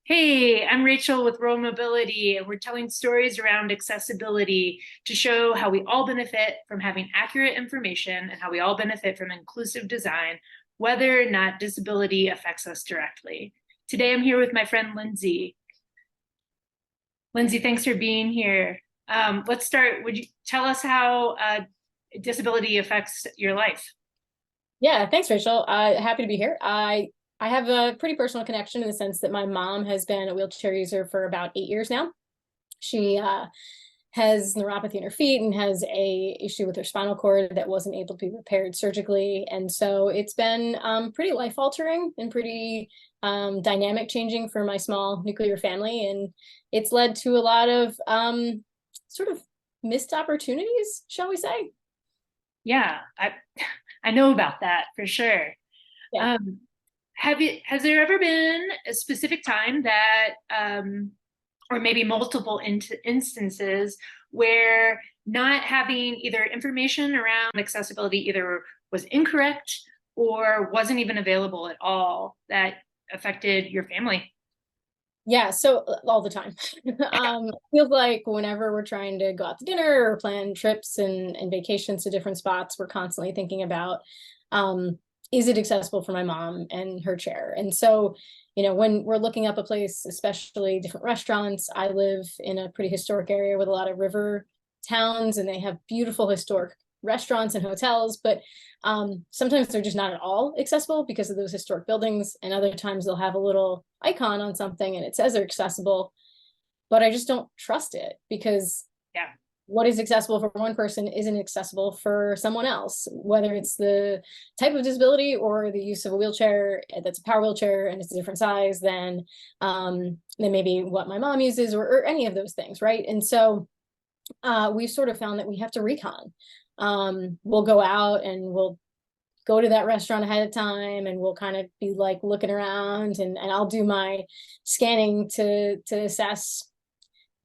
Hey, I'm Rachel with Rural Mobility, and we're telling stories around accessibility to show how we all benefit from having accurate information and how we all benefit from inclusive design, whether or not disability affects us directly. Today, I'm here with my friend Lindsay. Lindsay, thanks for being here. Let's start. Would you tell us how disability affects your life? Yeah, thanks, Rachel. Happy to be here. I have a pretty personal connection in the sense that my mom has been a wheelchair user for about 8 years now. She has neuropathy in her feet and has a issue with her spinal cord that wasn't able to be repaired surgically, and so it's been pretty life altering and pretty dynamic changing for my small nuclear family, and it's led to a lot of sort of missed opportunities, shall we say? Yeah, I know about that for sure. Yeah. Um, has there ever been a specific time that or maybe multiple instances where not having either information around accessibility either was incorrect or wasn't even available at all that affected your family? Yeah, so all the time. Feels like whenever we're trying to go out to dinner or plan trips and vacations to different spots, we're constantly thinking about, um, is it accessible for my mom and her chair? And so, when we're looking up a place, especially different restaurants, I live in a pretty historic area with a lot of river towns, and they have beautiful historic restaurants and hotels, but sometimes they're just not at all accessible because of those historic buildings, and other times they'll have a little icon on something and it says they're accessible, but I just don't trust it because Yeah. what is accessible for one person isn't accessible for someone else, whether it's the type of disability or the use of a wheelchair that's a power wheelchair and it's a different size than maybe what my mom uses, or any of those things, right? And so we've sort of found that we have to recon. We'll go out and we'll go to that restaurant ahead of time, and we'll kind of be like looking around, and I'll do my scanning to assess,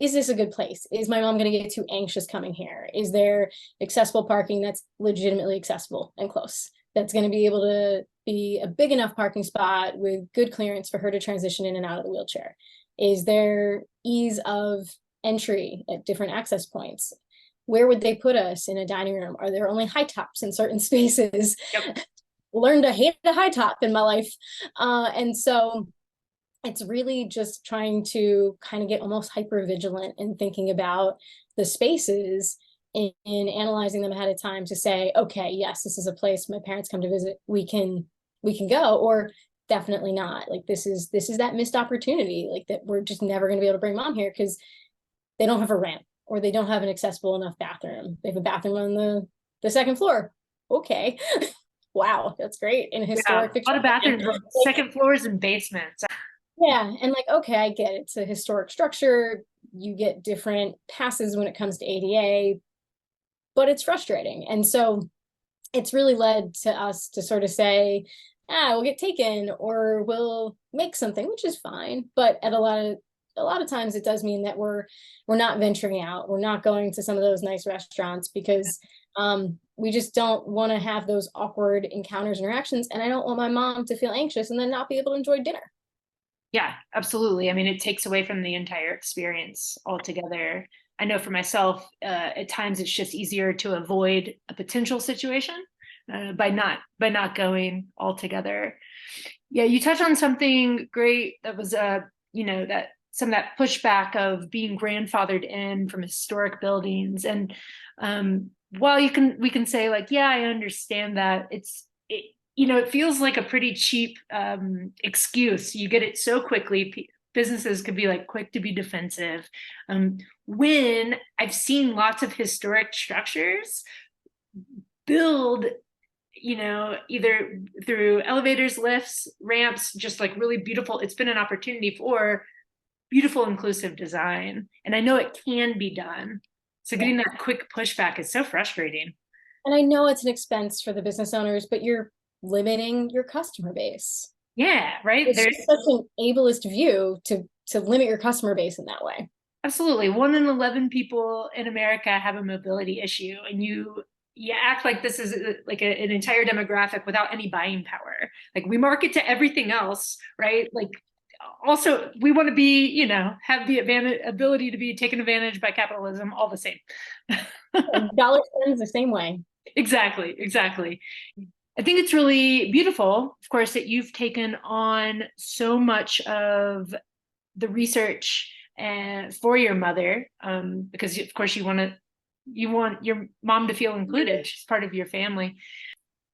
is this a good place? Is my mom going to get too anxious coming here? Is there accessible parking that's legitimately accessible and close? That's going to be able to be a big enough parking spot with good clearance for her to transition in and out of the wheelchair? Is there ease of entry at different access points? Where would they put us in a dining room? Are there only high tops in certain spaces? Yep. Learned to hate the high top in my life. And so it's really just trying to kind of get almost hyper vigilant and thinking about the spaces and analyzing them ahead of time to say, okay, yes, this is a place my parents come to visit. We can go, or definitely not. Like this is that missed opportunity, like that we're just never going to be able to bring mom here because they don't have a ramp or they don't have an accessible enough bathroom. They have a bathroom on the second floor. Okay. Wow, that's great in a Yeah. historic A lot of Victorian. bathrooms on Like, second floors and basements. yeah, and like, okay, I get it. It's a historic structure. You get different passes when it comes to ADA, but it's frustrating. And so it's really led to us to sort of say, we'll get taken or we'll make something, which is fine. But at a lot of times it does mean that we're not venturing out. We're not going to some of those nice restaurants because we just don't want to have those awkward encounters, interactions. And I don't want my mom to feel anxious and then not be able to enjoy dinner. Yeah, absolutely. I mean, it takes away from the entire experience altogether. I know for myself, at times it's just easier to avoid a potential situation by not going altogether. Yeah, you touched on something great that was that some of that pushback of being grandfathered in from historic buildings. And while we can say like, yeah, I understand that it feels like a pretty cheap excuse. You get it so quickly. Businesses could be like quick to be defensive. When I've seen lots of historic structures build, either through elevators, lifts, ramps, just like really beautiful. It's been an opportunity for beautiful inclusive design. And I know it can be done. So Yeah. getting that quick pushback is so frustrating. And I know it's an expense for the business owners, but you're limiting your customer base. Yeah, right. It's There's just such an ableist view to limit your customer base in that way. absolutely 1 in 11 people in America have a mobility issue, and you act like this is like an entire demographic without any buying power. Like we market to everything else, right? Like also we want to be, you know, have the ability to be taken advantage by capitalism, all the same. Dollar spends the same way. Exactly, exactly. I think it's really beautiful, of course, that you've taken on so much of the research and for your mother, because of course you want your mom to feel included. She's part of your family.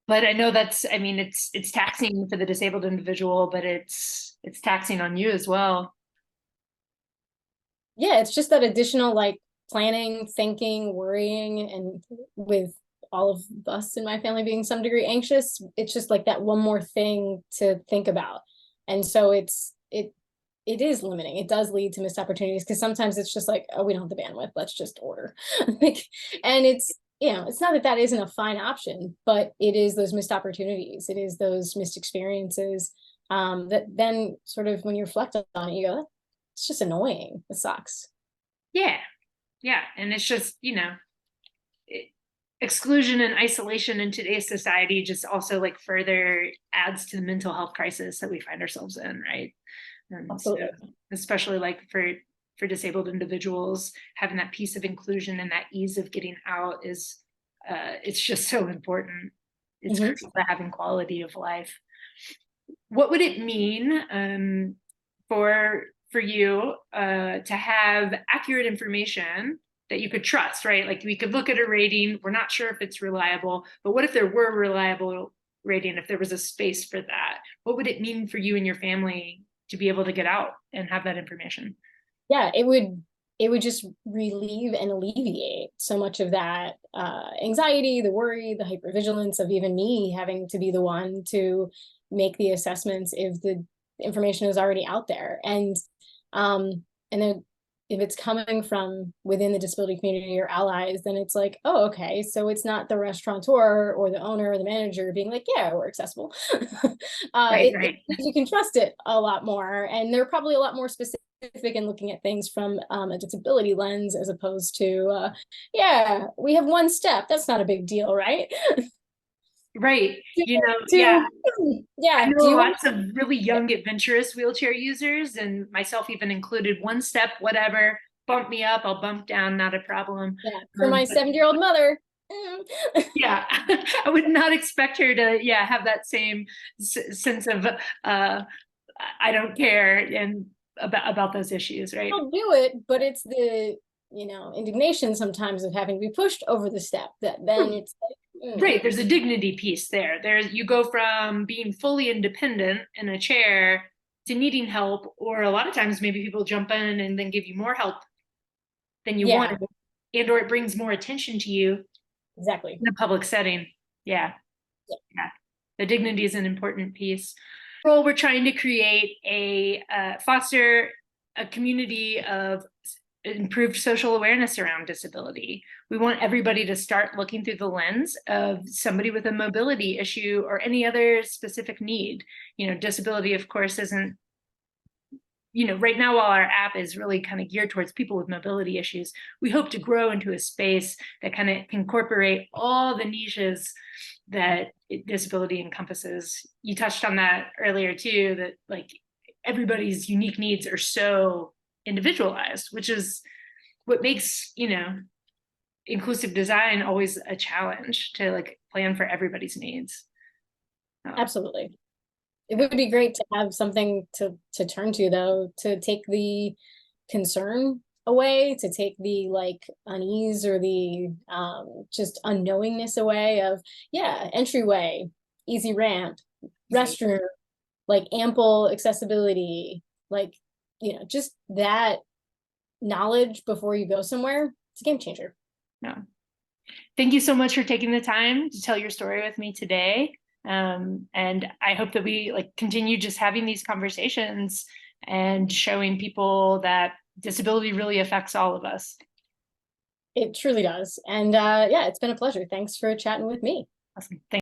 But I know that's, I mean, it's taxing for the disabled individual, but it's taxing on you as well. Yeah, it's just that additional like planning, thinking, worrying, and with all of us in my family being some degree anxious, it's just like that one more thing to think about. And so it is limiting. It does lead to missed opportunities because sometimes it's just like, oh, we don't have the bandwidth. Let's just order. Like, and it's, you know, it's not that that isn't a fine option, but it is those missed opportunities. It is those missed experiences that then sort of when you reflect on it, you go, it's just annoying. It sucks. Yeah, yeah. And it's just, you know, exclusion and isolation in today's society just also like further adds to the mental health crisis that we find ourselves in, right? And so, Absolutely. especially like for disabled individuals, having that piece of inclusion and that ease of getting out is it's just so important. It's Mhm. crucial to having quality of life. What would it mean for you to have accurate information that you could trust, right? Like we could look at a rating, we're not sure if it's reliable, but what if there were a reliable rating, if there was a space for that? What would it mean for you and your family to be able to get out and have that information? Yeah, it would just relieve and alleviate so much of that anxiety, the worry, the hypervigilance of even me having to be the one to make the assessments if the information is already out there. And then if it's coming from within the disability community or allies, then it's like, oh, okay, so it's not the restaurateur or the owner or the manager being like, yeah, we're accessible. Right, right. You can trust it a lot more, and they're probably a lot more specific in looking at things from a disability lens as opposed to, yeah, we have one step. That's not a big deal, right? Right. You know, yeah, to I yeah, do know you want lots of really young, adventurous wheelchair users, and myself even included. One step, whatever, bump me up, I'll bump down, not a problem. yeah, for my But 70-year-old mother. Mm. yeah, I would not expect her to, yeah, have that same sense of I don't care and about those issues, right? I'll do it, but it's the, you know, indignation sometimes of having to be pushed over the step that then it's like, Right, there's a dignity piece there. There's you go from being fully independent in a chair to needing help, or a lot of times maybe people jump in and then give you more help than you yeah, wanted, and or it brings more attention to you exactly. in a public setting. Yeah, Yeah. yeah. The dignity is an important piece. Well, we're trying to create a foster a community of improved social awareness around disability. We want everybody to start looking through the lens of somebody with a mobility issue or any other specific need. You know, disability, of course, isn't, you know, right now, while our app is really kind of geared towards people with mobility issues, we hope to grow into a space that kind of incorporate all the niches that disability encompasses. You touched on that earlier too, that like everybody's unique needs are so individualized, which is what makes, you know, inclusive design always a challenge to like plan for everybody's needs. Absolutely. It Yeah. would be great to have something to turn to though, to take the concern away, to take the like unease or the just unknowingness away of, yeah, entryway, easy ramp, restroom, like ample accessibility, like, you know, just that knowledge before you go somewhere. It's a game changer. No. Thank you so much for taking the time to tell your story with me today. And I hope that we like continue just having these conversations and showing people that disability really affects all of us. It truly does. And yeah, it's been a pleasure. Thanks for chatting with me. Awesome. Thank